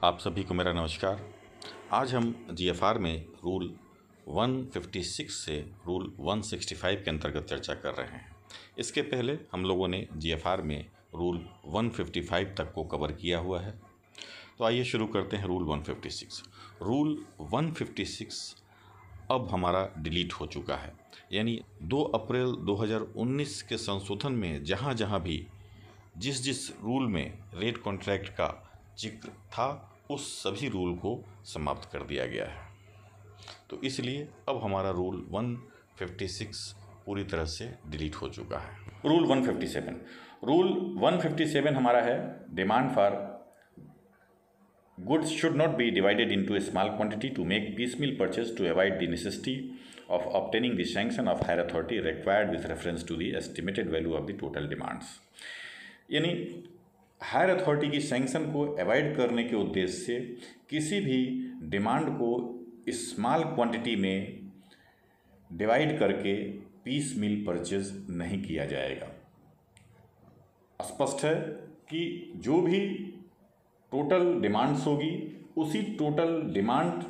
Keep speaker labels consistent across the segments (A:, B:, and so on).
A: आप सभी को मेरा नमस्कार। आज हम जीएफआर में रूल 156 से रूल 165 के अंतर्गत चर्चा कर रहे हैं। इसके पहले हम लोगों ने जीएफआर में रूल 155 तक को कवर किया हुआ है। तो आइए शुरू करते हैं रूल 156। रूल 156 अब हमारा डिलीट हो चुका है, यानी 2 अप्रैल 2019 के संशोधन में जहाँ जहाँ भी जिस रूल में रेट कॉन्ट्रैक्ट का जिक्र था उस सभी रूल को समाप्त कर दिया गया है। तो इसलिए अब हमारा रूल 156 पूरी तरह से डिलीट हो चुका है। रूल 157 हमारा है, demand for goods should not be divided into a small quantity to make piecemeal purchase to avoid the necessity of obtaining the sanction of higher authority required with reference to the estimated value of the total demands। यानी higher authority की sanction को avoid करने के उद्देश्य से किसी भी demand को स्मॉल क्वांटिटी में डिवाइड करके पीस मील परचेज नहीं किया जाएगा। स्पष्ट है कि जो भी टोटल डिमांड्स होगी उसी टोटल डिमांड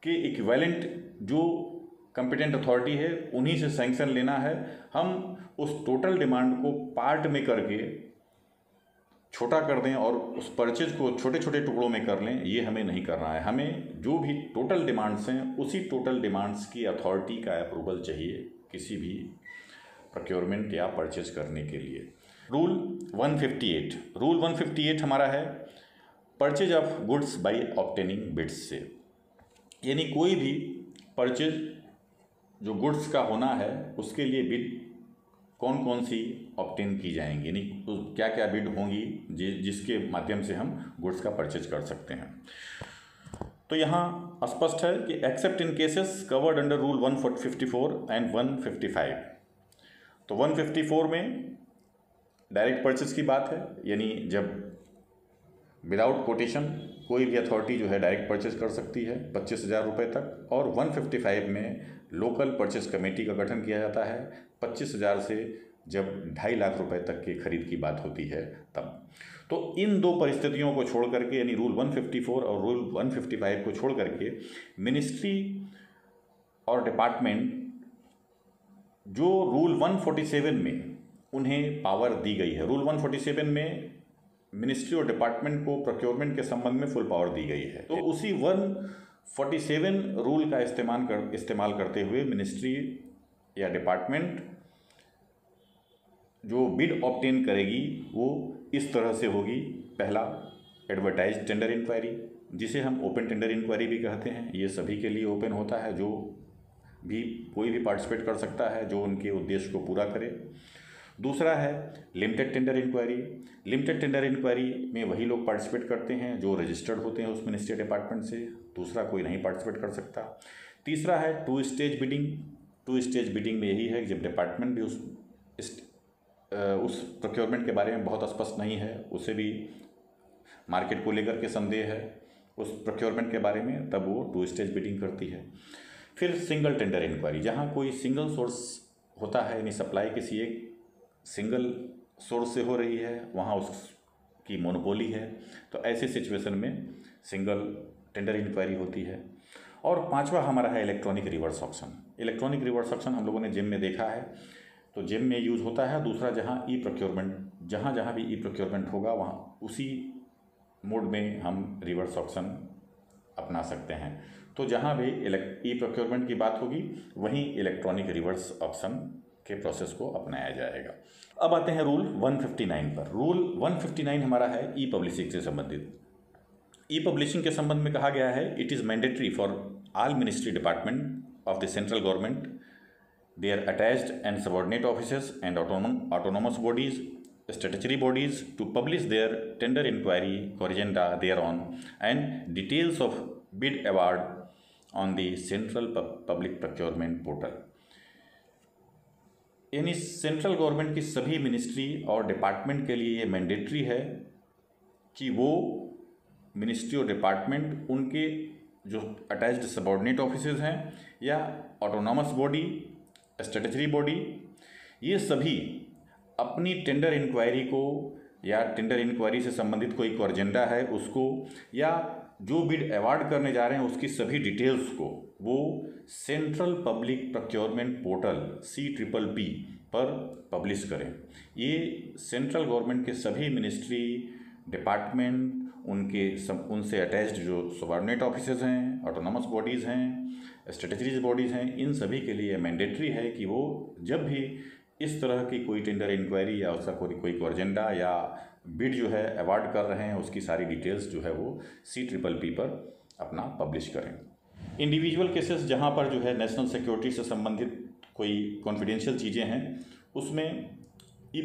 A: के इक्विवेलेंट जो कंपिटेंट अथॉरिटी है उन्हीं से सैंक्शन लेना है। हम उस टोटल डिमांड को पार्ट में करके छोटा कर दें और उस परचेज को छोटे छोटे टुकड़ों में कर लें, ये हमें नहीं करना है। हमें जो भी टोटल डिमांड्स हैं उसी टोटल डिमांड्स की अथॉरिटी का अप्रूवल चाहिए किसी भी प्रोक्योरमेंट या परचेज करने के लिए। रूल 158 हमारा है, purchase of goods by obtaining bids से। यानी कोई भी परचेज जो गुड्स का होना है उसके लिए बिड कौन कौन सी ऑब्टेन की जाएंगी, यानी क्या क्या बिड होंगी जिसके माध्यम से हम गुड्स का परचेज कर सकते हैं। तो यहाँ स्पष्ट है कि accept in cases covered under rule 154 and 155। तो 154 में डायरेक्ट परचेज की बात है, यानी जब विदाउट कोटेशन कोई भी अथॉरिटी जो है डायरेक्ट परचेज कर सकती है 25,000 रुपये तक। और 155 में लोकल परचेज कमेटी का गठन किया जाता है 25,000 से जब 2.5 लाख रुपए तक की खरीद की बात होती है तब। तो इन दो परिस्थितियों को छोड़ करके, यानी रूल 154 और रूल 155 को छोड़ करके मिनिस्ट्री और डिपार्टमेंट जो रूल 147 में उन्हें पावर दी गई है, रूल 147 में मिनिस्ट्री और डिपार्टमेंट को प्रोक्योरमेंट के संबंध में फुल पावर दी गई है। तो उसी 147 रूल का इस्तेमाल करते हुए मिनिस्ट्री या डिपार्टमेंट जो बिड ऑब्टेन करेगी वो इस तरह से होगी। पहला, एडवर्टाइज टेंडर इंक्वायरी, जिसे हम ओपन टेंडर इंक्वायरी भी कहते हैं। ये सभी के लिए ओपन होता है, जो भी कोई भी पार्टिसिपेट कर सकता है जो उनके उद्देश्य को पूरा करे। दूसरा है limited tender inquiry. Limited tender inquiry में वही लोग पार्टिसिपेट करते हैं जो रजिस्टर्ड होते हैं उस मिनिस्ट्री डिपार्टमेंट से, दूसरा कोई नहीं पार्टिसिपेट कर सकता। तीसरा है 2 स्टेज बिडिंग। 2 स्टेज बिडिंग में यही है कि जब डिपार्टमेंट भी उस प्रोक्योरमेंट के बारे में बहुत स्पष्ट नहीं है, उसे भी मार्केट को लेकर के संदेह है उस प्रोक्योरमेंट के बारे में, तब वो 2 स्टेज बिडिंग करती है। फिर सिंगल टेंडर इंक्वायरी, जहाँ कोई सिंगल सोर्स होता है, यानी सप्लाई किसी एक सिंगल सोर्स से हो रही है, वहाँ उसकी मोनोपोली है, तो ऐसे सिचुएशन में सिंगल टेंडर इंक्वायरी होती है। और पांचवा हमारा है electronic reverse auction. Electronic reverse auction हम लोगों ने जिम में देखा है, तो जिम में यूज़ होता है। दूसरा, जहाँ ई प्रोक्योरमेंट होगा वहाँ उसी मोड में हम रिवर्स ऑक्शन अपना सकते हैं। तो जहाँ भी ई प्रोक्योरमेंट की बात होगी वहीं इलेक्ट्रॉनिक रिवर्स ऑक्शन के प्रोसेस को अपनाया जाएगा। अब आते हैं रूल 159 पर। रूल 159 हमारा है ई पब्लिशिंग से संबंधित। ई पब्लिशिंग के संबंध में कहा गया है, it is mandatory for all ministry department of the central government, their attached and subordinate officers and autonomous bodies, statutory bodies to publish their tender inquiry corrigenda thereon and details of bid award on the central public procurement portal। यानी central government की सभी ministry और department के लिए ये mandatory है कि वो मिनिस्ट्री और डिपार्टमेंट उनके जो अटैच्ड सबऑर्डिनेट ऑफिसर्स हैं या ऑटोनॉमस बॉडी, स्टैट्यूटरी बॉडी, ये सभी अपनी टेंडर इंक्वायरी को या टेंडर इंक्वायरी से संबंधित कोई एजेंडा है उसको, या जो बिड अवार्ड करने जा रहे हैं उसकी सभी डिटेल्स को वो central public procurement portal CPPP पर पब्लिश करें। ये सेंट्रल गवर्नमेंट के सभी मिनिस्ट्री, डिपार्टमेंट, उनसे अटैच्ड जो सबऑर्डिनेट ऑफिसेज हैं, ऑटोनॉमस बॉडीज़ हैं, स्ट्रेटजीज बॉडीज़ हैं, इन सभी के लिए मैंडेटरी है कि वो जब भी इस तरह की कोई टेंडर इंक्वायरी या उसका कोई एजेंडा या बिड जो है अवार्ड कर रहे हैं उसकी सारी डिटेल्स जो है वो CPPP पर अपना पब्लिश करें। इंडिविजुअल केसेस जहाँ पर जो है नेशनल सिक्योरिटी से संबंधित कोई कॉन्फिडेंशियल चीज़ें हैं उसमें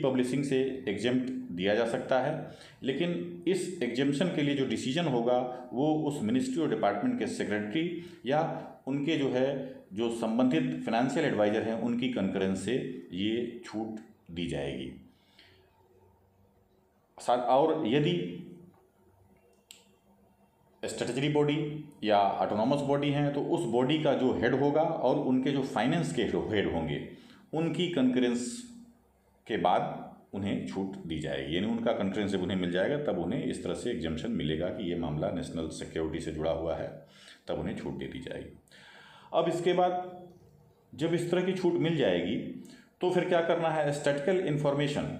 A: पब्लिशिंग से एग्जेम्प्ट दिया जा सकता है, लेकिन इस एग्जेम्पशन के लिए जो डिसीजन होगा वो उस मिनिस्ट्री और डिपार्टमेंट के सेक्रेटरी या उनके जो संबंधित फाइनेंशियल एडवाइज़र हैं उनकी कंकरेंस से ये छूट दी जाएगी। और यदि स्ट्रेटजी बॉडी या ऑटोनॉमस बॉडी हैं तो उस बॉडी का जो हेड होगा और उनके जो फाइनेंस के हेड होंगे उनकी कंकरेंस के बाद उन्हें छूट दी जाएगी, यानी उनका कंकरेंस जब उन्हें मिल जाएगा तब उन्हें इस तरह से एग्जेम्पशन मिलेगा कि ये मामला नेशनल सिक्योरिटी से जुड़ा हुआ है, तब उन्हें छूट दे दी जाएगी। अब इसके बाद जब इस तरह की छूट मिल जाएगी तो फिर क्या करना है, statistical information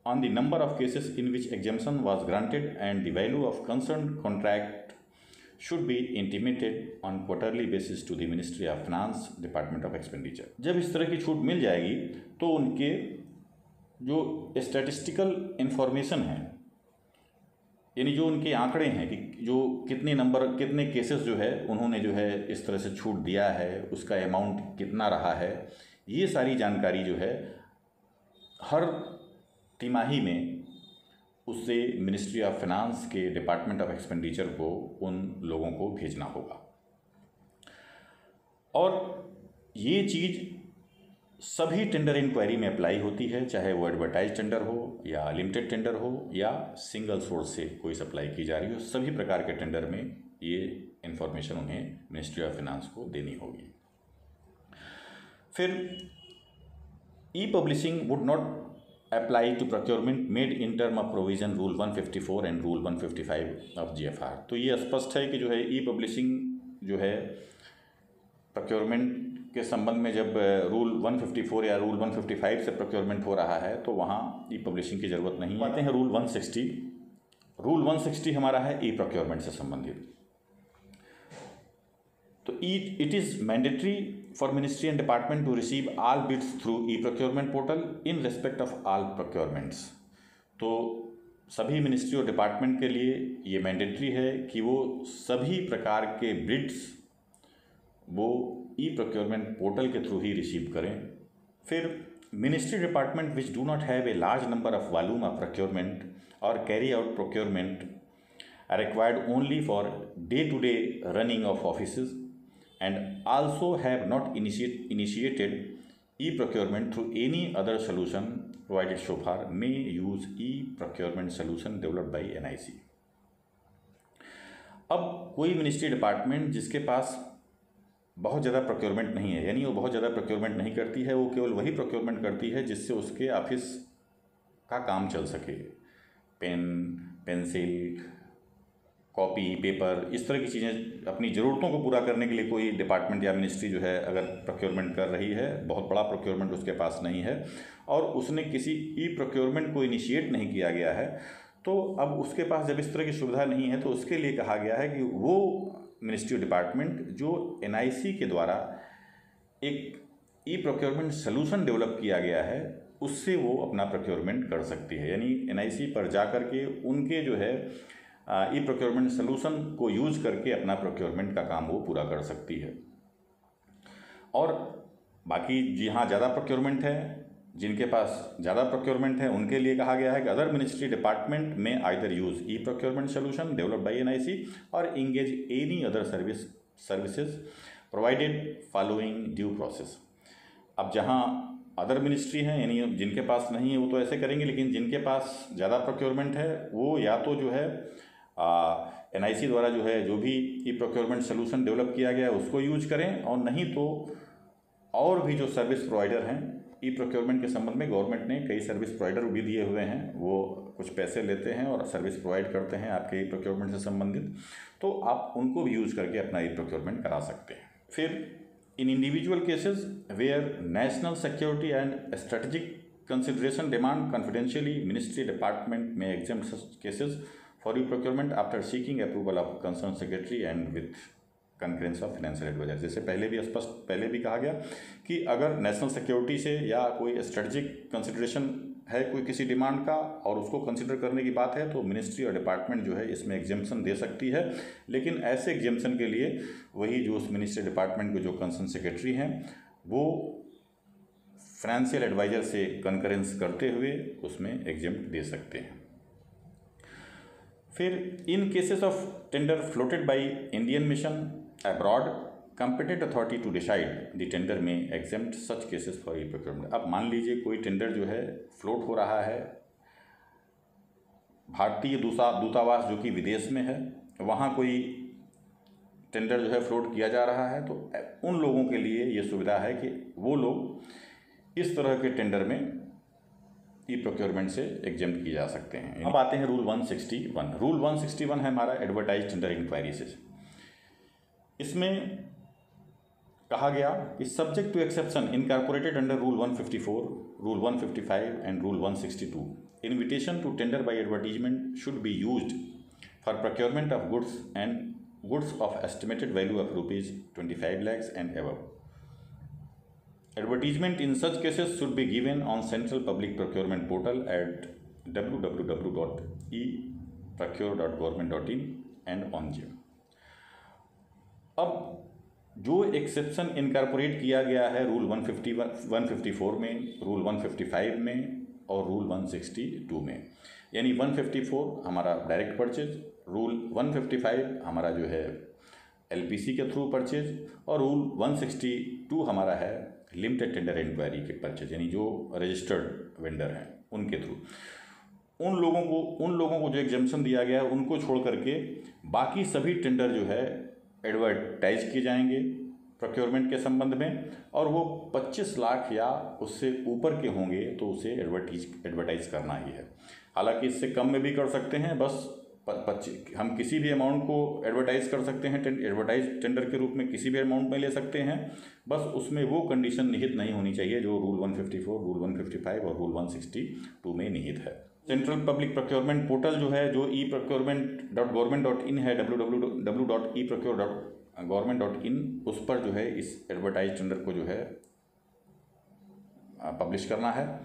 A: on the number of cases in which exemption was granted and the value of concerned contract should be intimated on quarterly basis to the Ministry of Finance, Department of Expenditure। जब इस तरह की छूट मिल जाएगी तो उनके जो statistical information है, यानी जो उनके आंकड़े हैं कि जो कितने केसेस जो है उन्होंने जो है इस तरह से छूट दिया है, उसका अमाउंट कितना रहा है, ये सारी जानकारी जो है हर तिमाही में उससे मिनिस्ट्री ऑफ फाइनेंस के डिपार्टमेंट ऑफ एक्सपेंडिचर को उन लोगों को भेजना होगा। और ये चीज़ सभी टेंडर इंक्वायरी में अप्लाई होती है, चाहे वो एडवर्टाइज टेंडर हो या लिमिटेड टेंडर हो या सिंगल सोर्स से कोई सप्लाई की जा रही हो, सभी प्रकार के टेंडर में ये इन्फॉर्मेशन उन्हें मिनिस्ट्री ऑफ फाइनेंस को देनी होगी। फिर publishing would not apply to procurement made in term of provision Rule 154 and Rule 155 of GFR। तो ये स्पष्ट है कि जो है पब्लिशिंग जो है प्रोक्योरमेंट के संबंध में जब रूल 154 या रूल 155 से प्रोक्योरमेंट हो रहा है तो वहाँ पब्लिशिंग की ज़रूरत नहीं है। आते हैं रूल 160। रूल 160 हमारा है प्रोक्योरमेंट से संबंधित। तो it is mandatory for ministry and department to receive all bids through e-procurement portal in respect of all procurements। तो सभी मिनिस्ट्री और डिपार्टमेंट के लिए ये मैंडेटरी है कि वो सभी प्रकार के बिड्स वो e-procurement पोर्टल के थ्रू ही रिसीव करें। फिर ministry department which do not have a large number of volume of procurement और carry out procurement are required only for day to day running of offices and also have not initiated e-procurement through any other solution provided so far may use e-procurement solution developed by NIC। अब कोई ministry department जिसके पास बहुत ज़्यादा procurement नहीं है, यानी वो बहुत ज़्यादा प्रोक्योरमेंट नहीं करती है, वो केवल वही प्रोक्योरमेंट करती है जिससे उसके ऑफिस का काम चल सके, पेन, पेंसिल, कॉपी, पेपर, इस तरह की चीज़ें अपनी ज़रूरतों को पूरा करने के लिए कोई डिपार्टमेंट या मिनिस्ट्री जो है अगर प्रोक्योरमेंट कर रही है, बहुत बड़ा प्रोक्योरमेंट उसके पास नहीं है और उसने किसी प्रोक्योरमेंट को इनिशिएट नहीं किया गया है, तो अब उसके पास जब इस तरह की सुविधा नहीं है तो उसके लिए कहा गया है कि वो मिनिस्ट्री डिपार्टमेंट जो NIC के द्वारा एक प्रोक्योरमेंट सलूशन डेवलप किया गया है उससे वो अपना प्रोक्योरमेंट कर सकती है। यानी NIC पर जा कर के उनके जो है प्रोक्योरमेंट सलूशन को यूज करके अपना प्रोक्योरमेंट का काम वो पूरा कर सकती है। और बाकी जहाँ ज़्यादा प्रोक्योरमेंट है, जिनके पास ज़्यादा प्रोक्योरमेंट है, उनके लिए कहा गया है कि अदर मिनिस्ट्री डिपार्टमेंट में either use procurement solution developed by NIC और engage any other services provided following due process. अब जहाँ अदर मिनिस्ट्री हैं यानी जिनके पास नहीं है वो तो ऐसे करेंगे, लेकिन जिनके पास ज़्यादा प्रोक्योरमेंट है वो या तो जो है NIC द्वारा जो है जो भी प्रोक्योरमेंट सलूशन डेवलप किया गया है उसको यूज करें, और नहीं तो और भी जो सर्विस प्रोवाइडर हैं प्रोक्योरमेंट के संबंध में गवर्नमेंट ने कई सर्विस प्रोवाइडर भी दिए हुए हैं, वो कुछ पैसे लेते हैं और सर्विस प्रोवाइड करते हैं आपके ई प्रोक्योरमेंट से संबंधित, तो आप उनको भी यूज़ करके अपना ई प्रोक्योरमेंट करा सकते हैं। फिर in individual cases where national security and strategic consideration demand confidentially, ministry department may exempt such cases for e-procurement after seeking approval of concerned secretary and with concurrence of financial advisor। जैसे पहले भी कहा गया कि अगर national security से या कोई स्ट्रेटजिक कंसिडरेशन है कोई किसी डिमांड का और उसको कंसिडर करने की बात है, तो मिनिस्ट्री और डिपार्टमेंट जो है इसमें एग्जेम्पशन दे सकती है। लेकिन ऐसे एग्जेम्पशन के लिए वही जो उस मिनिस्ट्री डिपार्टमेंट के जो कंसर्न सेक्रेटरी हैं वो फाइनेंशियल एडवाइजर से कंकरेंस करते हुए उसमें एग्जेम्प्ट दे सकते हैं। फिर in cases of tender floated by Indian mission abroad, competent authority to decide the tender में exempt such cases for e procurement. अब मान लीजिए कोई टेंडर जो है फ्लोट हो रहा है, भारतीय दूतावास जो कि विदेश में है, वहाँ कोई टेंडर जो है फ्लोट किया जा रहा है, तो उन लोगों के लिए ये सुविधा है कि वो लोग इस तरह के टेंडर में ई प्रोक्योरमेंट से एग्जेम्प्ट किए जा सकते हैं। अब आते हैं रूल 161। रूल 161 है हमारा एडवर्टाइज टेंडर इंक्वायरी से। इसमें कहा गया कि subject to exception incorporated under rule 154, rule 155 and rule 162, invitation to tender by advertisement should be used for procurement of goods of estimated value of ₹25 lakhs and above। Advertisement in such cases should be given on Central Public Procurement Portal at www.eprocure.government.in and on GIM। अब जो exception incorporate किया गया है rule 154 में, rule 155 में और rule 162 में, यानी 154 हमारा डायरेक्ट परचेज, रूल 155 हमारा जो है LPC के थ्रू परचेज और रूल 162 हमारा है लिमिटेड टेंडर इंक्वायरी के परचेज, यानी जो रजिस्टर्ड वेंडर हैं उनके थ्रू। उन लोगों को जो एग्जेम्पशन दिया गया है उनको छोड़ करके बाकी सभी टेंडर जो है एडवर्टाइज किए जाएंगे प्रोक्योरमेंट के संबंध में, और वो 25 लाख या उससे ऊपर के होंगे तो उसे एडवर्टाइज करना ही है। हालांकि इससे कम में भी कर सकते हैं, बस हम किसी भी अमाउंट को एडवर्टाइज कर सकते हैं, एडवर्टाइज टेंडर के रूप में किसी भी अमाउंट में ले सकते हैं, बस उसमें वो कंडीशन निहित नहीं होनी चाहिए जो रूल 154, रूल 155 और रूल 162 में निहित है। सेंट्रल पब्लिक प्रोक्योरमेंट पोर्टल जो है, जो eprocurement.government.in है, www.eprocure.government.in, उस पर जो है इस एडवर्टाइज टेंडर को जो है पब्लिश करना है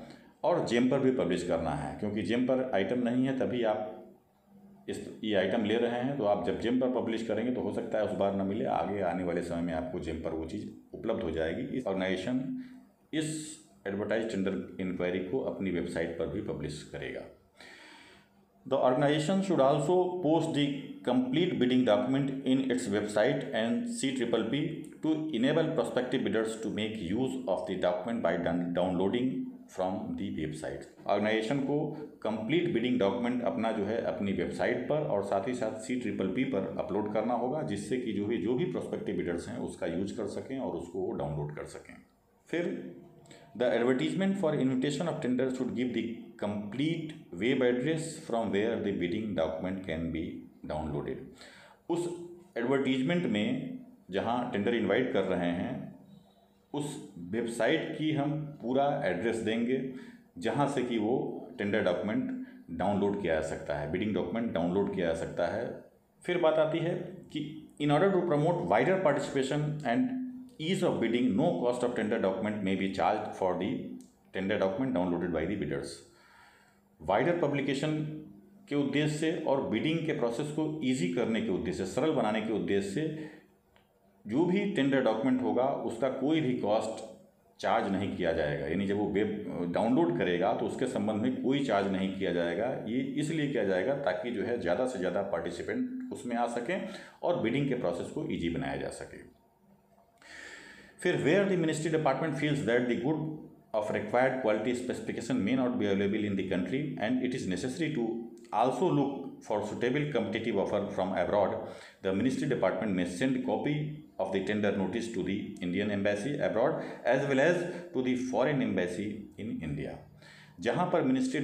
A: और जेम पर भी पब्लिश करना है, क्योंकि जेम पर आइटम नहीं है तभी आप ये आइटम ले रहे हैं। तो आप जब जेम पर पब्लिश करेंगे तो हो सकता है उस बार न मिले, आगे आने वाले समय में आपको जेम पर वो चीज़ उपलब्ध हो जाएगी। इस ऑर्गेनाइजेशन इस एडवर्टाइज टेंडर इंक्वायरी को अपनी वेबसाइट पर भी पब्लिश करेगा। The organisation should also post the complete bidding document in its website and CPPP to enable prospective bidders to make use of the document by downloading from the website. Organisation को complete bidding document अपना जो है अपनी website पर और साथ ही साथ CPPP पर अपलोड करना होगा, जिससे कि जो भी प्रोस्पेक्टिव बिडर्स हैं उसका यूज कर सकें और उसको डाउनलोड कर सकें। फिर the advertisement for invitation of tender should give the complete web address from where the bidding document can be downloaded. उस एडवर्टीजमेंट में जहां टेंडर इनवाइट कर रहे हैं उस वेबसाइट की हम पूरा एड्रेस देंगे जहां से कि वो टेंडर डॉक्यूमेंट डाउनलोड किया जा सकता है, बिडिंग डॉक्यूमेंट डाउनलोड किया जा सकता है। फिर बात आती है कि in order to promote wider participation and ease of bidding, no cost of tender document may be charged for the tender document downloaded by the bidders. Wider publication के उद्देश्य से और बिडिंग के प्रोसेस को ईजी करने के उद्देश्य से, सरल बनाने के उद्देश्य से जो भी टेंडर डॉक्यूमेंट होगा उसका कोई भी कॉस्ट चार्ज नहीं किया जाएगा। यानी जब वो वेब डाउनलोड करेगा तो उसके संबंध में कोई चार्ज नहीं किया जाएगा। ये इसलिए किया जाएगा ताकि जो है ज़्यादा से ज़्यादा पार्टिसिपेंट उसमें आ सकें और बिडिंग के प्रोसेस को ईजी बनाया जा सके। फिर where the ministry department feels that the good of required quality specification may not be available in the country and it is necessary to also look for suitable competitive offer from abroad, the ministry department may send copy of the tender notice to the Indian embassy abroad as well as to the foreign embassy in India। जहाँ पर ministry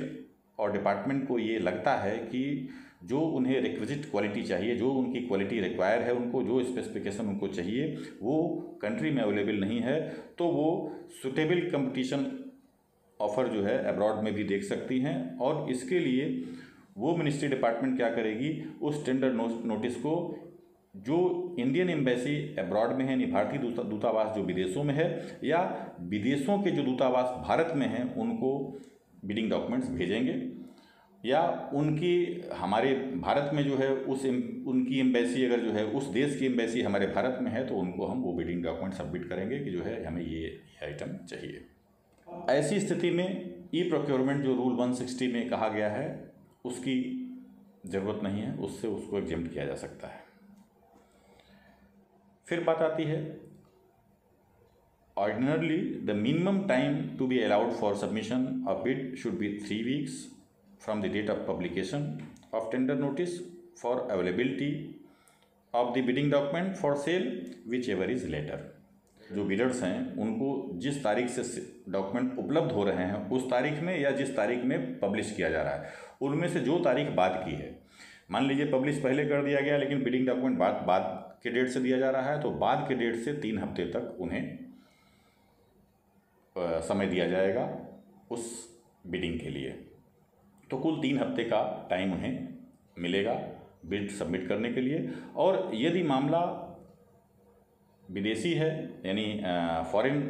A: और department को ये लगता है कि जो उन्हें रिक्विजिट क्वालिटी चाहिए, जो उनकी क्वालिटी रिक्वायर है, उनको जो स्पेसिफिकेशन उनको चाहिए वो कंट्री में अवेलेबल नहीं है, तो वो सुटेबल कंपटीशन ऑफ़र जो है अब्रॉड में भी देख सकती हैं। और इसके लिए वो मिनिस्ट्री डिपार्टमेंट क्या करेगी, उस टेंडर नोटिस को जो इंडियन एम्बेसी अब्रॉड में है, यानी भारतीय दूतावास जो विदेशों में है, या विदेशों के जो दूतावास भारत में हैं, उनको बिडिंग डॉक्यूमेंट्स भेजेंगे, या उनकी हमारे भारत में जो है उनकी एम्बेसी अगर जो है उस देश की एम्बेसी हमारे भारत में है, तो उनको हम वो बिडिंग डॉक्यूमेंट सबमिट करेंगे कि जो है हमें ये आइटम चाहिए। ऐसी स्थिति में ई प्रोक्योरमेंट जो रूल 160 में कहा गया है उसकी ज़रूरत नहीं है, उससे उसको एग्जेम्प्ट किया जा सकता है। फिर बात आती है ordinarily the minimum time to be allowed for submission of bid should be 3 weeks from the date of publication of tender notice for availability of the bidding document for sale whichever is later. जो bidders हैं उनको जिस तारीख से document उपलब्ध हो रहे हैं उस तारीख में या जिस तारीख में पब्लिश किया जा रहा है उनमें से जो तारीख बाद की है, मान लीजिए पब्लिश पहले कर दिया गया लेकिन बिडिंग डॉक्यूमेंट बाद के डेट से दिया जा रहा है, तो बाद के डेट से 3 हफ्ते तक उन्हें समय दिया जाएगा उस बिडिंग के लिए। तो कुल 3 हफ्ते का टाइम उन्हें मिलेगा बिड सबमिट करने के लिए। और यदि मामला विदेशी है यानी फॉरेन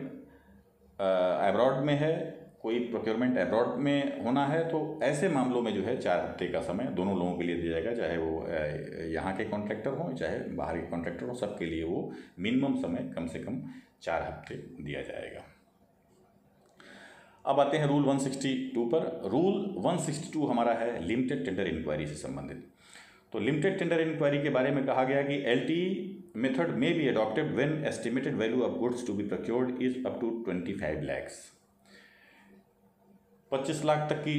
A: अब्रॉड में है, कोई प्रोक्योरमेंट अब्रॉड में होना है, तो ऐसे मामलों में जो है 4 हफ्ते का समय दोनों लोगों के लिए दिया जाएगा, चाहे वो यहाँ के कॉन्ट्रैक्टर हों चाहे बाहर के कॉन्ट्रैक्टर हों, सबके लिए वो मिनिमम समय कम से कम 4 हफ्ते दिया जाएगा। अब आते हैं रूल 162 पर। रूल 162 हमारा है लिमिटेड टेंडर इंक्वायरी से संबंधित। तो लिमिटेड टेंडर इंक्वायरी के बारे में कहा गया कि LTE मेथड में be adopted when estimated value of goods to be procured is up to 25 lakhs। 25 lakh तक की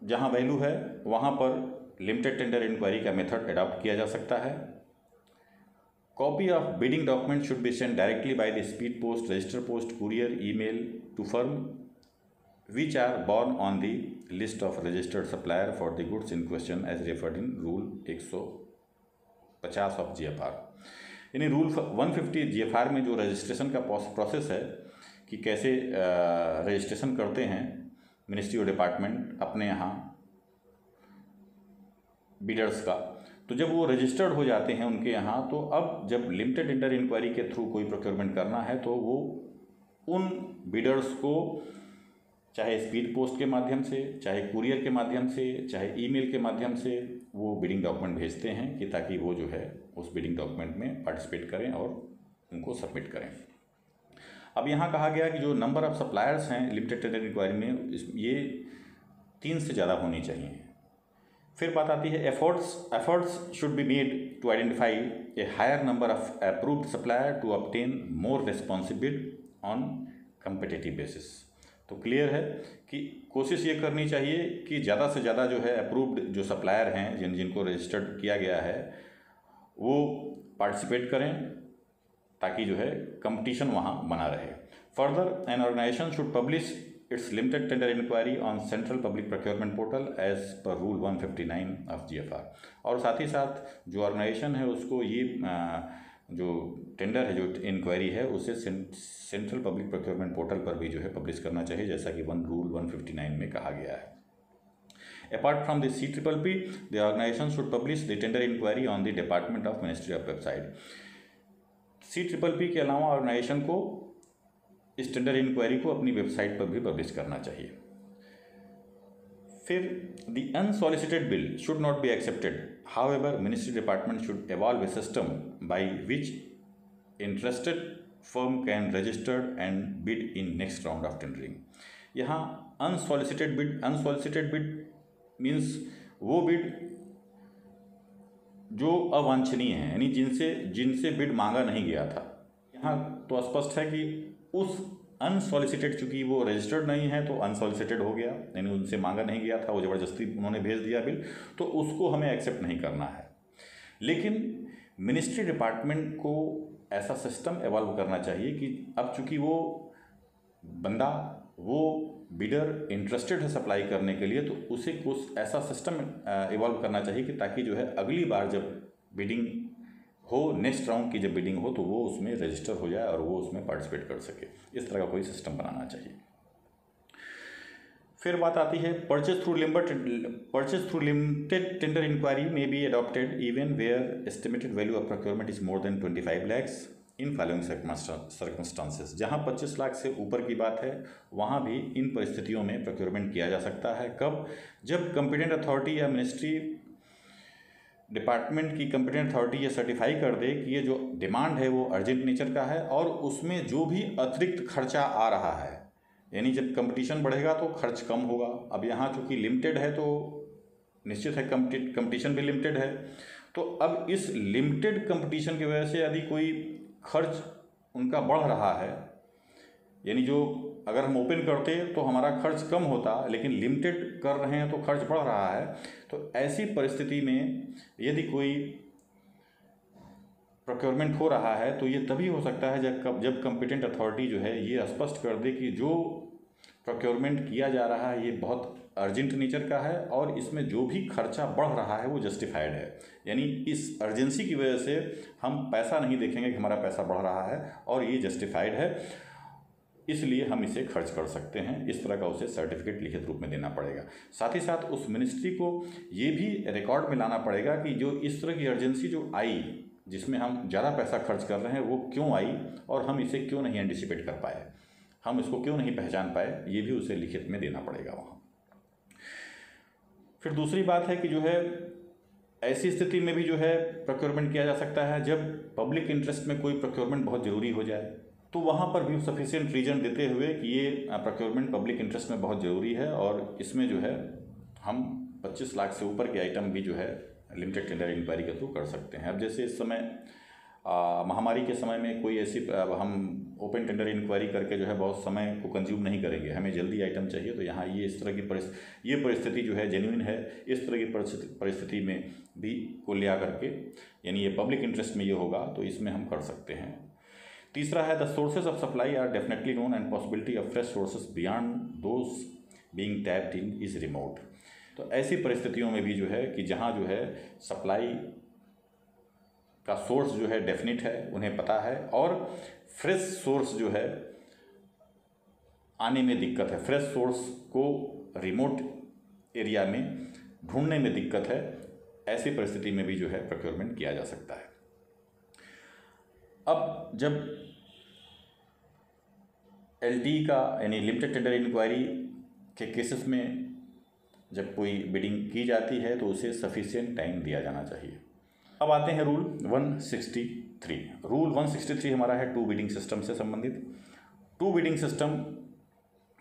A: जहां वैल्यू है वहां पर लिमिटेड टेंडर इंक्वायरी का मेथड अडॉप्ट किया जा सकता है। Copy of bidding document should be send directly by the speed post, register post, courier, email to firm which are borne on the list of registered supplier for the goods in question as referred in Rule 150 of GFR। यानी rule 150 GFR में जो registration का process है कि कैसे registration करते हैं ministry और डिपार्टमेंट अपने यहाँ बिडर्स का, तो जब वो रजिस्टर्ड हो जाते हैं उनके यहाँ, तो अब जब लिमिटेड टेंडर इंक्वायरी के थ्रू कोई प्रोक्योरमेंट करना है तो वो उन बिडर्स को चाहे स्पीड पोस्ट के माध्यम से, चाहे कुरियर के माध्यम से, चाहे ईमेल के माध्यम से वो बिडिंग डॉक्यूमेंट भेजते हैं कि ताकि वो जो है उस बिडिंग डॉक्यूमेंट में पार्टिसिपेट करें और उनको सबमिट करें। अब यहाँ कहा गया कि जो नंबर ऑफ़ सप्लायर्स हैं लिमिटेड टेंडर इंक्वायरी में, ये 3 से ज़्यादा होनी चाहिए। फिर बात आती है efforts should be made to identify a higher number of approved supplier to obtain more responsive bid on competitive basis. तो क्लियर है कि कोशिश ये करनी चाहिए कि ज़्यादा से ज़्यादा जो है अप्रूव्ड जो सप्लायर हैं जिनको रजिस्टर्ड किया गया है वो पार्टिसिपेट करें ताकि जो है कंपटीशन वहाँ बना रहे। Further an organisation should publish its limited tender inquiry on central public procurement portal as per rule 159 of GFR। और साथ ही साथ जो ऑर्गेनाइजेशन है उसको ये जो टेंडर है जो इंक्वायरी है उसे सेंट्रल पब्लिक प्रोक्योरमेंट पोर्टल पर भी जो है पब्लिश करना चाहिए, जैसा कि रूल 159 में कहा गया है। Apart from the CPPP, the organisation should publish the tender inquiry on the department of ministry of website. CPPP के अलावा ऑर्गेनाइजेशन को इस टेंडर इंक्वायरी को अपनी वेबसाइट पर भी पब्लिश करना चाहिए। फिर the unsolicited bill should not be accepted, however ministry department should evolve a system by which interested firm can register and bid in next round of tendering। यहाँ unsolicited bid means वो bid जो अवांछनीय है, यानी जिनसे bid मांगा नहीं गया था। यहाँ तो स्पष्ट है कि उस अनसॉलिसिटेड, चूँकि वो रजिस्टर्ड नहीं है तो अनसॉलिसिटेड हो गया, यानी उनसे मांगा नहीं गया था, वो ज़बरदस्ती उन्होंने भेज दिया बिल, तो उसको हमें एक्सेप्ट नहीं करना है। लेकिन मिनिस्ट्री डिपार्टमेंट को ऐसा सिस्टम एवॉल्व करना चाहिए कि अब चूँकि वो बंदा वो बिडर इंटरेस्टेड है सप्लाई करने के लिए, तो उसे कुछ ऐसा सिस्टम इवॉल्व करना चाहिए कि ताकि जो है अगली बार जब बिडिंग हो, नेक्स्ट राउंड की जब बिडिंग हो, तो वो उसमें रजिस्टर हो जाए और वो उसमें पार्टिसिपेट कर सके। इस तरह का कोई सिस्टम बनाना चाहिए। फिर बात आती है purchase through limited tender inquiry में be adopted even where estimated value of procurement is more than 25 lakhs in following circumstances. जहाँ 25 लाख से ऊपर की बात है, वहाँ भी इन परिस्थितियों में प्रोक्योरमेंट किया जा सकता है। कब? जब कंपिटेंट अथॉरिटी या मिनिस्ट्री डिपार्टमेंट की कंपिटेंट अथॉरिटी ये सर्टिफाई कर दे कि ये जो डिमांड है वो अर्जेंट नेचर का है और उसमें जो भी अतिरिक्त खर्चा आ रहा है, यानी जब कंपटीशन बढ़ेगा तो खर्च कम होगा। अब यहाँ चूँकि लिमिटेड है तो निश्चित है कंपटीशन भी लिमिटेड है, तो अब इस लिमिटेड कंपटीशन की वजह से यदि कोई खर्च उनका बढ़ रहा है, यानी जो अगर हम ओपन करते तो हमारा खर्च कम होता, लेकिन लिमिटेड कर रहे हैं तो खर्च बढ़ रहा है, तो ऐसी परिस्थिति में यदि कोई प्रोक्योरमेंट हो रहा है तो ये तभी हो सकता है जब कंपिटेंट अथॉरिटी जो है ये स्पष्ट कर दे कि जो प्रोक्योरमेंट किया जा रहा है ये बहुत अर्जेंट नेचर का है और इसमें जो भी खर्चा बढ़ रहा है वो जस्टिफाइड है। यानी इस अर्जेंसी की वजह से हम पैसा नहीं देखेंगे कि हमारा पैसा बढ़ रहा है और ये जस्टिफाइड है, इसलिए हम इसे खर्च कर सकते हैं। इस तरह का उसे सर्टिफिकेट लिखित रूप में देना पड़ेगा। साथ ही साथ उस मिनिस्ट्री को ये भी रिकॉर्ड में लाना पड़ेगा कि जो इस तरह की अर्जेंसी जो आई, जिसमें हम ज़्यादा पैसा खर्च कर रहे हैं, वो क्यों आई और हम इसे क्यों नहीं एंटिसिपेट कर पाए, हम इसको क्यों नहीं पहचान पाए, ये भी उसे लिखित में देना पड़ेगा वहाँ। फिर दूसरी बात है कि जो है ऐसी स्थिति में भी जो है प्रोक्योरमेंट किया जा सकता है जब पब्लिक इंटरेस्ट में कोई प्रोक्योरमेंट बहुत ज़रूरी हो जाए, तो वहाँ पर भी सफिशिएंट रीजन देते हुए कि ये प्रोक्योरमेंट पब्लिक इंटरेस्ट में बहुत ज़रूरी है और इसमें जो है हम 25 लाख से ऊपर के आइटम भी जो है लिमिटेड टेंडर इंक्वायरी के थ्रू कर सकते हैं। अब जैसे इस समय महामारी के समय में कोई ऐसी हम ओपन टेंडर इंक्वायरी करके जो है बहुत समय को कंज्यूम नहीं करेंगे, हमें जल्दी आइटम चाहिए, तो यहाँ ये इस तरह की ये परिस्थिति जो है जेन्युइन है, इस तरह की परिस्थिति में भी को लिया करके, यानी ये पब्लिक इंटरेस्ट में ये होगा तो इसमें हम कर सकते हैं। तीसरा है the sources of supply are definitely known and possibility of fresh sources beyond those being tapped in is remote. तो ऐसी परिस्थितियों में भी जो है कि जहाँ जो है सप्लाई का सोर्स जो है डेफिनेट है, उन्हें पता है, और फ्रेश सोर्स जो है आने में दिक्कत है, फ्रेश सोर्स को रिमोट एरिया में ढूंढने में दिक्कत है, ऐसी परिस्थिति में भी जो है प्रोक्योरमेंट किया जा सकता है। अब जब एलटी का यानी लिमिटेड टेंडर इंक्वायरी के केसेस में जब कोई बिडिंग की जाती है तो उसे सफिशिएंट टाइम दिया जाना चाहिए। अब आते हैं रूल 163। रूल 163 हमारा है टू बिडिंग सिस्टम से संबंधित। टू बिडिंग सिस्टम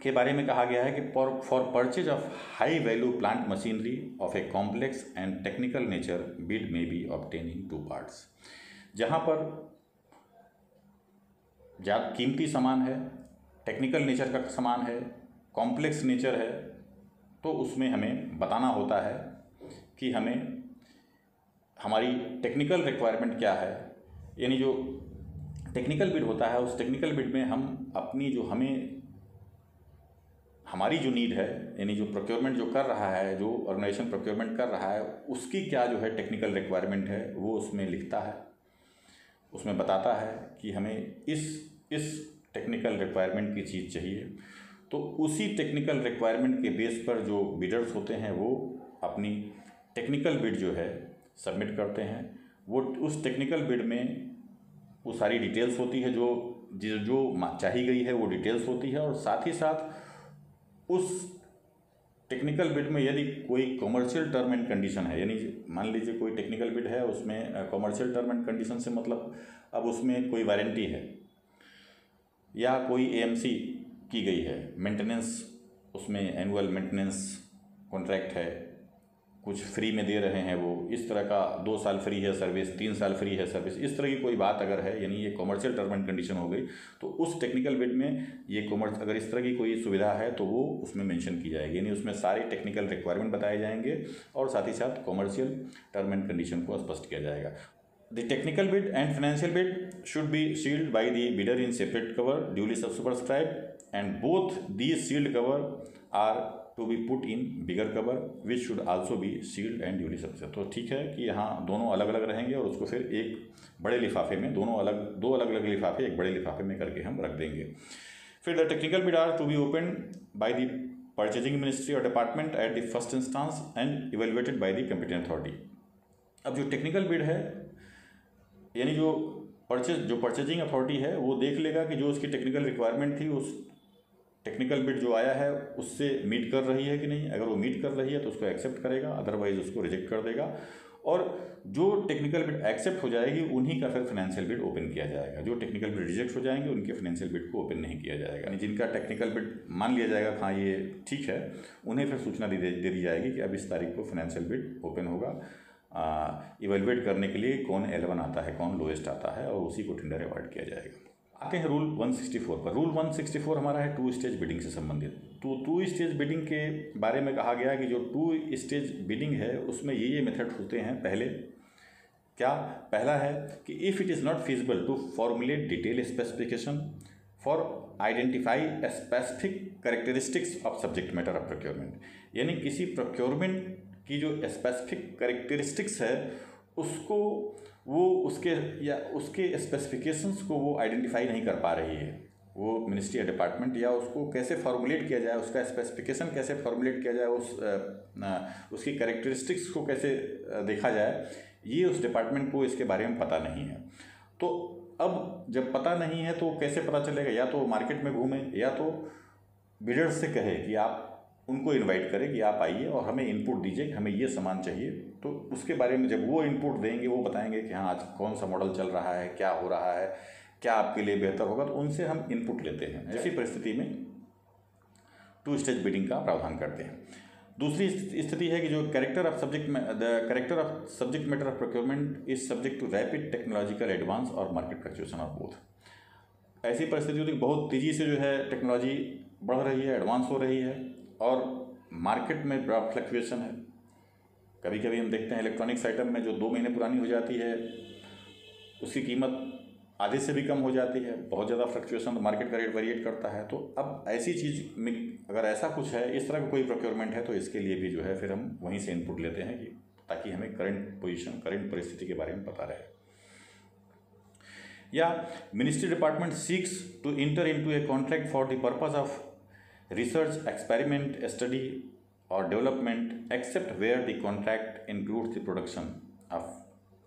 A: के बारे में कहा गया है कि for purchase of high value plant machinery of a complex and technical nature bid में be obtain in two parts. जहाँ पर ज़्यादा कीमती सामान है, टेक्निकल नेचर का सामान है, कॉम्प्लेक्स नेचर है, तो उसमें हमें बताना होता है कि हमें हमारी टेक्निकल रिक्वायरमेंट क्या है। यानी जो टेक्निकल बिड होता है उस टेक्निकल बिड में हम अपनी जो हमारी जो नीड है, यानी जो प्रोक्योरमेंट जो कर रहा है, जो ऑर्गेनाइजेशन प्रोक्योरमेंट कर रहा है, उसकी क्या जो है टेक्निकल रिक्वायरमेंट है वो उसमें लिखता है, उसमें बताता है कि हमें इस टेक्निकल रिक्वायरमेंट की चीज़ चाहिए। तो उसी टेक्निकल रिक्वायरमेंट के बेस पर जो बिडर्स होते हैं वो अपनी टेक्निकल बिड जो है सबमिट करते हैं। वो उस टेक्निकल बिड में वो सारी डिटेल्स होती है, जो चाही गई है वो डिटेल्स होती है, और साथ ही साथ उस टेक्निकल बिड में यदि कोई कमर्शियल टर्म एंड कंडीशन है, यानी मान लीजिए कोई टेक्निकल बिड है, उसमें कमर्शियल टर्म एंड कंडीशन से मतलब अब उसमें कोई वारंटी है या कोई एएमसी की गई है, मेंटेनेंस, उसमें एनुअल मेंटेनेंस कॉन्ट्रैक्ट है, कुछ फ्री में दे रहे हैं, वो इस तरह का 2 साल फ्री है सर्विस, 3 साल फ्री है सर्विस, इस तरह की कोई बात अगर है, यानी ये कमर्शियल टर्म एंड कंडीशन हो गई, तो उस टेक्निकल बिड में ये अगर इस तरह की कोई सुविधा है तो वो उसमें मेंशन की जाएगी, यानी उसमें सारे टेक्निकल रिक्वायरमेंट बताए जाएंगे और साथ ही साथ कमर्शियल टर्म एंड कंडीशन को स्पष्ट किया जाएगा। The technical bid and financial bid should be sealed by the bidder in separate cover, duly subscribed, and both these sealed cover are to be put in bigger cover which should also be sealed and duly subscribed। तो ठीक है कि यहाँ दोनों अलग अलग रहेंगे और उसको फिर एक बड़े लिफाफे में दो अलग अलग लिफाफे एक बड़े लिफाफे में करके हम रख देंगे। फिर the technical bid are to be open by the purchasing ministry और department at the first instance and evaluated by the competent authority. अब जो टेक्निकल बिड है यानी जो परचेजिंग अथॉरिटी है वो देख लेगा कि जो उसकी टेक्निकल रिक्वायरमेंट थी उस टेक्निकल बिड जो आया है उससे मीट कर रही है कि नहीं। अगर वो मीट कर रही है तो उसको एक्सेप्ट करेगा, अदरवाइज उसको रिजेक्ट कर देगा। और जो टेक्निकल बिड एक्सेप्ट हो जाएगी उन्हीं का फिर फाइनेंशियल बिड ओपन किया जाएगा। जो टेक्निकल बिड रिजेक्ट हो जाएंगे उनके फाइनेंशियल बिड को ओपन नहीं किया जाएगा। जिनका टेक्निकल बिड मान लिया जाएगा हाँ ये ठीक है, उन्हें फिर सूचना दे दी जाएगी कि अब इस तारीख को फाइनेंशियल बिड ओपन होगा। इवेलुएट करने के लिए कौन L1 आता है, कौन लोएस्ट आता है, और उसी को टेंडर अवार्ड किया जाएगा। आते हैं रूल 164 पर। रूल 164 हमारा है 2 स्टेज बिडिंग से संबंधित। तो 2 स्टेज बिडिंग के बारे में कहा गया कि जो 2 स्टेज बिडिंग है उसमें ये मेथड होते हैं। पहला है कि if it is not feasible to formulate detail specification for identify specific characteristics of subject matter of procurement, यानी किसी प्रोक्योरमेंट की जो स्पेसिफिक कैरेक्टरिस्टिक्स है उसको वो उसके स्पेसिफिकेशंस को वो आइडेंटिफाई नहीं कर पा रही है, वो मिनिस्ट्री या डिपार्टमेंट, या उसको कैसे फॉर्मुलेट किया जाए, उसका स्पेसिफिकेशन कैसे फॉर्मुलेट किया जाए, उसकी कैरेक्टरिस्टिक्स को कैसे देखा जाए, ये उस डिपार्टमेंट को इसके बारे में पता नहीं है। तो अब जब पता नहीं है तो कैसे पता चलेगा? या तो मार्केट में घूमें या तो बिडर्स से कहे कि आप उनको इनवाइट करें कि आप आइए और हमें इनपुट दीजिए कि हमें ये सामान चाहिए। तो उसके बारे में जब वो इनपुट देंगे वो बताएंगे कि हाँ आज कौन सा मॉडल चल रहा है, क्या हो रहा है, क्या आपके लिए बेहतर होगा, तो उनसे हम इनपुट लेते हैं। ऐसी परिस्थिति में 2 स्टेज बिडिंग का प्रावधान करते हैं। दूसरी स्थिति है कि जो character of subject matter of procurement is subject to rapid technological advance और मार्केट फ्लक्चुएशन ऑफ बोथ। ऐसी परिस्थिति होती है बहुत तेज़ी से जो है टेक्नोलॉजी बढ़ रही है, एडवांस हो रही है और मार्केट में बड़ा फ्लक्चुएशन है। कभी कभी हम देखते हैं इलेक्ट्रॉनिक्स आइटम में जो 2 महीने पुरानी हो जाती है उसकी कीमत आधे से भी कम हो जाती है। बहुत ज़्यादा फ्लक्चुएशन, मार्केट का रेट वेरिएट करता है। तो अब ऐसी चीज़ में अगर ऐसा कुछ है, इस तरह का कोई प्रोक्योरमेंट है, तो इसके लिए भी जो है फिर हम वहीं से इनपुट लेते हैं कि ताकि हमें करंट पोजीशन, करंट परिस्थिति के बारे में पता रहे। या ministry department seeks to enter into a contract for the purpose of research, experiment, study or development except where the contract includes the production of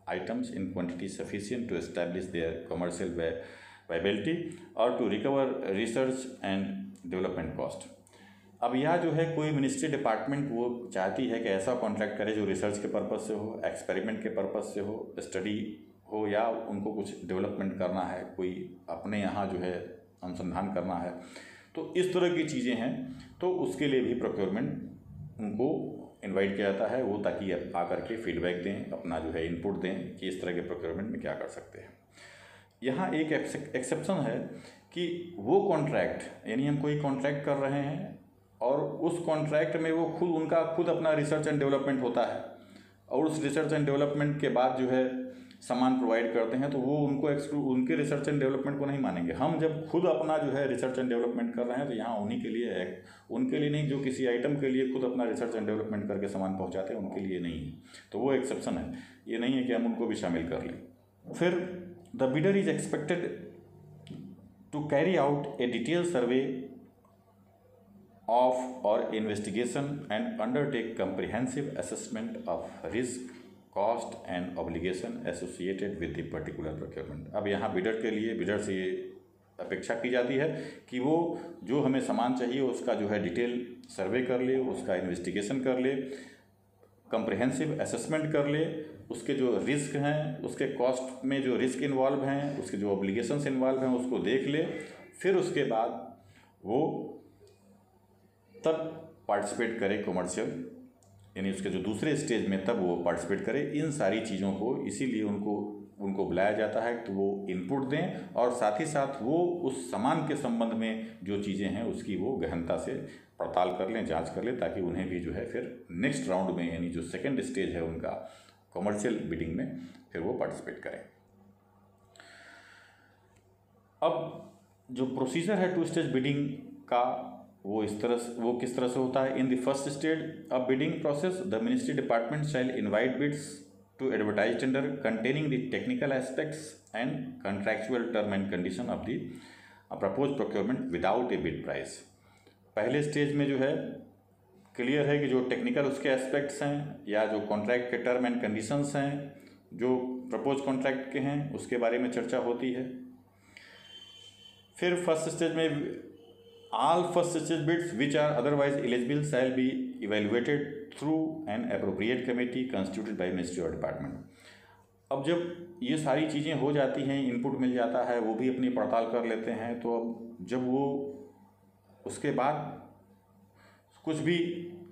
A: items in quantity sufficient to establish their commercial viability or to recover research and development cost। अब यह जो है कोई ministry department वो चाहती है कि ऐसा कॉन्ट्रैक्ट करे जो रिसर्च के पर्पज़ से हो, एक्सपेरिमेंट के पर्पज़ से हो, स्टडी हो, या उनको कुछ डेवलपमेंट करना है, कोई अपने यहाँ जो है अनुसंधान करना है। तो इस तरह की चीज़ें हैं, तो उसके लिए भी प्रोक्योरमेंट उनको इनवाइट किया जाता है, वो ताकि आकर के फीडबैक दें, अपना जो है इनपुट दें कि इस तरह के प्रोक्योरमेंट में क्या कर सकते हैं। यहाँ एक एक्सेप्शन है कि वो कॉन्ट्रैक्ट, यानी हम कोई कॉन्ट्रैक्ट कर रहे हैं और उस कॉन्ट्रैक्ट में वो खुद अपना रिसर्च एंड डेवलपमेंट होता है और उस रिसर्च एंड डेवलपमेंट के बाद जो है सामान प्रोवाइड करते हैं, तो वो उनके रिसर्च एंड डेवलपमेंट को नहीं मानेंगे। हम जब खुद अपना जो है रिसर्च एंड डेवलपमेंट कर रहे हैं तो यहाँ उन्हीं के लिए है, उनके लिए नहीं। जो किसी आइटम के लिए खुद अपना रिसर्च एंड डेवलपमेंट करके सामान पहुँचाते हैं उनके लिए नहीं है। तो वो एक्सेप्शन है, ये नहीं है कि हम उनको भी शामिल कर लें। फिर the bidder is expected to carry out a detail survey of और investigation and undertake comprehensive assessment of risk, cost and obligation associated with the particular procurement. अब यहाँ बिडर से ये अपेक्षा की जाती है कि वो जो हमें सामान चाहिए उसका जो है डिटेल सर्वे कर ले, उसका इन्वेस्टिगेशन कर ले, कम्प्रिहेंसिव असेसमेंट कर ले, उसके जो रिस्क हैं, उसके कॉस्ट में जो रिस्क इन्वॉल्व हैं, उसके जो ऑब्लिगेशंस इन्वॉल्व हैं उसको देख ले। फिर उसके बाद वो तब पार्टिसिपेट करे कमर्शियल, यानी उसके जो दूसरे स्टेज में तब वो पार्टिसिपेट करे। इन सारी चीज़ों को इसीलिए उनको बुलाया जाता है कि वो इनपुट दें और साथ ही साथ वो उस सामान के संबंध में जो चीज़ें हैं उसकी वो गहनता से पड़ताल कर लें, जांच कर लें, ताकि उन्हें भी जो है फिर नेक्स्ट राउंड में, यानी जो सेकेंड स्टेज है उनका कमर्शियल बिडिंग में, फिर वो पार्टिसिपेट करें। अब जो प्रोसीजर है 2 स्टेज बिडिंग का वो किस तरह से होता है। In the first stage of bidding process the ministry department shall invite bids to advertise tender containing the technical aspects and contractual term and condition of the proposed procurement without a bid price। पहले stage में जो है clear है कि जो technical उसके aspects हैं या जो कॉन्ट्रैक्ट के टर्म एंड कंडीशंस हैं जो प्रपोज कॉन्ट्रैक्ट के हैं उसके बारे में चर्चा होती है। फिर फर्स्ट स्टेज में all first stage bids which are otherwise eligible shall be evaluated through an appropriate committee constituted by Ministry or Department। अब जब ये सारी चीज़ें हो जाती हैं, इनपुट मिल जाता है, वो भी अपनी पड़ताल कर लेते हैं, तो अब जब वो उसके बाद कुछ भी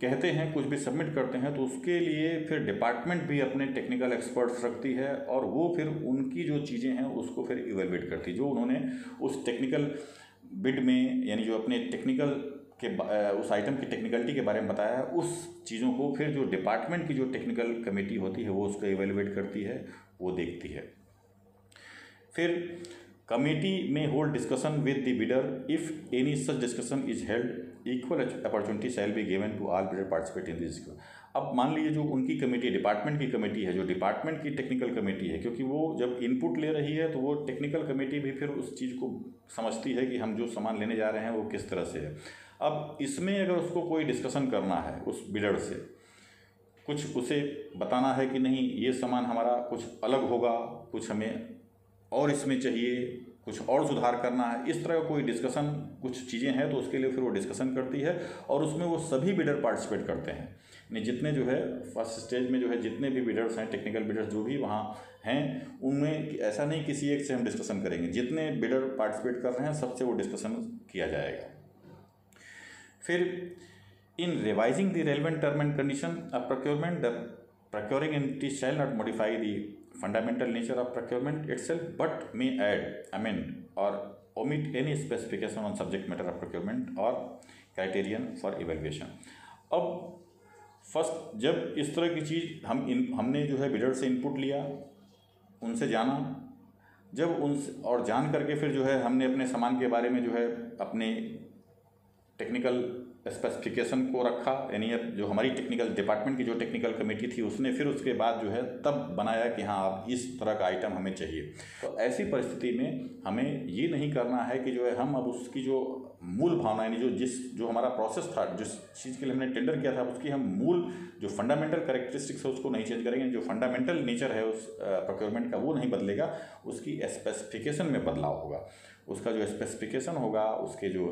A: कहते हैं, कुछ भी सबमिट करते हैं, तो उसके लिए फिर डिपार्टमेंट भी अपने टेक्निकल एक्सपर्ट्स रखती है और वो फिर उनकी जो चीज़ें हैं उसको फिर इवेलुएट करती है, जो उन्होंने उस टेक्निकल बिड में यानी जो अपने टेक्निकल के उस आइटम की टेक्निकलिटी के बारे में बताया है, उस चीज़ों को फिर जो डिपार्टमेंट की जो टेक्निकल कमेटी होती है वो उसको इवेलुएट करती है, वो देखती है। फिर कमेटी में hold discussion with the bidder if any such discussion is held equal opportunity shall be given to all bidder participate in this. अब मान लीजिए जो उनकी कमेटी डिपार्टमेंट की कमेटी है, जो डिपार्टमेंट की टेक्निकल कमेटी है, क्योंकि वो जब इनपुट ले रही है तो वो टेक्निकल कमेटी भी फिर उस चीज़ को समझती है कि हम जो सामान लेने जा रहे हैं वो किस तरह से है। अब इसमें अगर उसको कोई डिस्कशन करना है उस बिडर से, कुछ उसे बताना है कि नहीं ये सामान हमारा कुछ अलग होगा, कुछ हमें और इसमें चाहिए, कुछ और सुधार करना है, इस तरह का कोई डिस्कशन कुछ चीज़ें हैं तो उसके लिए फिर वो डिस्कशन करती है और उसमें वो सभी बिडर पार्टिसिपेट करते हैं। यानी जितने जो है फर्स्ट स्टेज में जो है जितने भी बिडर्स हैं, टेक्निकल बिडर्स जो भी वहाँ हैं, उनमें ऐसा नहीं किसी एक से हम डिस्कशन करेंगे, जितने बिडर पार्टिसिपेट कर रहे हैं सबसे वो डिस्कशन किया जाएगा। फिर in revising the relevant term and condition of procurement the procuring entity shall not modify the fundamental nature of procurement itself but may add, amend or omit any specification on subject matter of procurement or criterion for evaluation। अब first जब इस तरह की चीज़ हमने जो है bidder से input लिया, उनसे जाना, जब उनसे और जान करके फिर जो है हमने अपने सामान के बारे में जो है अपने टेक्निकल स्पेसिफिकेशन को रखा, यानी जो हमारी टेक्निकल डिपार्टमेंट की जो टेक्निकल कमेटी थी उसने फिर उसके बाद जो है तब बनाया कि हाँ अब इस तरह का आइटम हमें चाहिए। तो ऐसी परिस्थिति में हमें ये नहीं करना है कि जो है हम अब उसकी जो मूल भावना यानी जो हमारा प्रोसेस था, जिस चीज़ के लिए हमने टेंडर किया था, उसकी हम मूल जो फंडामेंटल कैरेक्टरिस्टिक्स है उसको नहीं चेंज करेंगे। जो फंडामेंटल नेचर है उस प्रोक्योरमेंट का वो नहीं बदलेगा, उसकी स्पेसिफिकेशन में बदलाव होगा। उसका जो स्पेसिफिकेशन होगा, उसके जो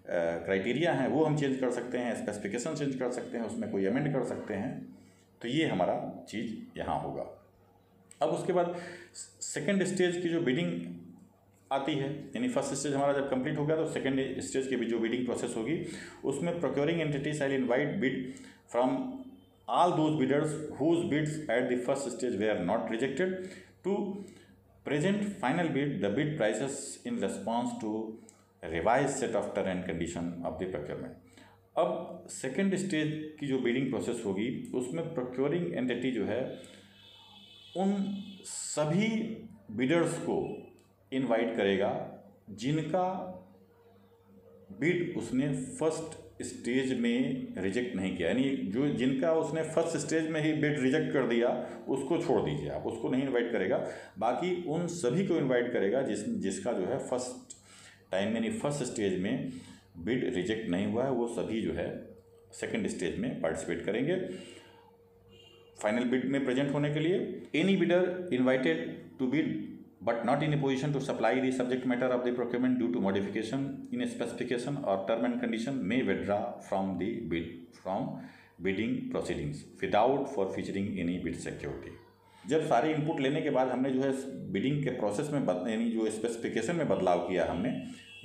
A: क्राइटेरिया हैं वो हम चेंज कर सकते हैं, स्पेसिफिकेशन चेंज कर सकते हैं, उसमें कोई अमेंड कर सकते हैं। तो ये हमारा चीज़ यहाँ होगा। अब उसके बाद सेकेंड स्टेज की जो बिडिंग आती है, यानी फर्स्ट स्टेज हमारा जब कंप्लीट हो गया तो सेकेंड स्टेज की भी जो बिडिंग प्रोसेस होगी उसमें procuring entity shall invite bid from all those bidders whose bids at the first stage they are not rejected to present final bid the bid prices in response to revise set of term and condition of the procurement. अब second stage की जो bidding process होगी उसमें procuring entity जो है उन सभी bidders को इनवाइट करेगा जिनका बिड उसने फर्स्ट स्टेज में रिजेक्ट नहीं किया, यानी जो जिनका उसने फर्स्ट स्टेज में ही बिड रिजेक्ट कर दिया उसको छोड़ दीजिए, आप उसको नहीं इनवाइट करेगा। बाकी उन सभी को इनवाइट करेगा जिसका जो है फर्स्ट टाइम यानी फर्स्ट स्टेज में बिड रिजेक्ट नहीं हुआ है, वो सभी जो है सेकंड स्टेज में पार्टिसिपेट करेंगे फाइनल बिड में प्रेजेंट होने के लिए। Any bidder invited to bid but not in a position to supply the subject matter of the procurement due to modification in a specification or term and condition may withdraw from the bidding proceedings without forfeiting any bid security। जब सारे input लेने के बाद हमने जो है bidding के process में यानी जो स्पेसिफिकेशन में बदलाव किया हमने,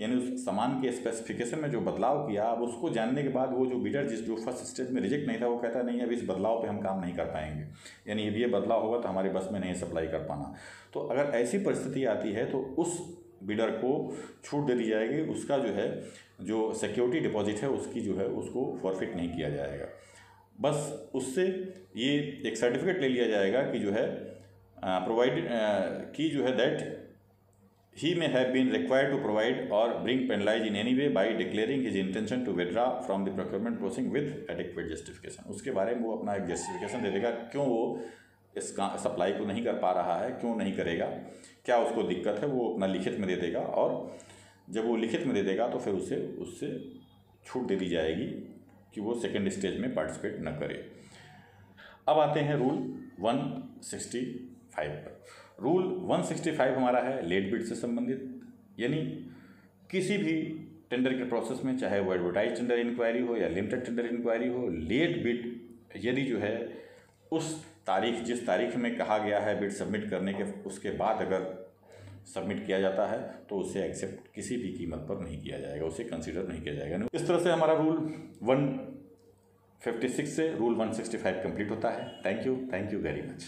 A: यानी उस सामान के स्पेसिफिकेशन में जो बदलाव किया, अब उसको जानने के बाद वो जो बिडर जो फर्स्ट स्टेज में रिजेक्ट नहीं था वो कहता नहीं अब इस बदलाव पे हम काम नहीं कर पाएंगे, यानी ये बदलाव होगा तो हमारे बस में नहीं सप्लाई कर पाना। तो अगर ऐसी परिस्थिति आती है तो उस बिडर को छूट दे दी जाएगी, उसका जो है जो सिक्योरिटी डिपॉजिट है उसकी जो है उसको फॉरफिट नहीं किया जाएगा, बस उससे ये एक सर्टिफिकेट ले लिया जाएगा कि जो है प्रोवाइड की जो है that he may have been required to provide or bring penalize in any way by declaring his intention to withdraw from the procurement process with adequate justification। उसके बारे में वो अपना एक जस्टिफिकेशन दे देगा क्यों वो इसका सप्लाई को नहीं कर पा रहा है, क्यों नहीं करेगा, क्या उसको दिक्कत है, वो अपना लिखित में दे देगा। और जब वो लिखित में दे देगा तो फिर उससे छूट दे दी जाएगी कि वो सेकेंड स्टेज में पार्टिसिपेट न करे। अब आते हैं रूल 165 पर। रूल 165 हमारा है लेट बिड से संबंधित, यानी किसी भी टेंडर के प्रोसेस में, चाहे वो एडवर्टाइज टेंडर इंक्वायरी हो या लिमिटेड टेंडर इंक्वायरी हो, लेट बिड यदि जो है उस तारीख, जिस तारीख में कहा गया है बिड सबमिट करने के, उसके बाद अगर सबमिट किया जाता है तो उसे एक्सेप्ट किसी भी कीमत पर नहीं किया जाएगा, उसे कंसीडर नहीं किया जाएगा। इस तरह से हमारा रूल 156 से रूल 165 कंप्लीट होता है। Thank you very much.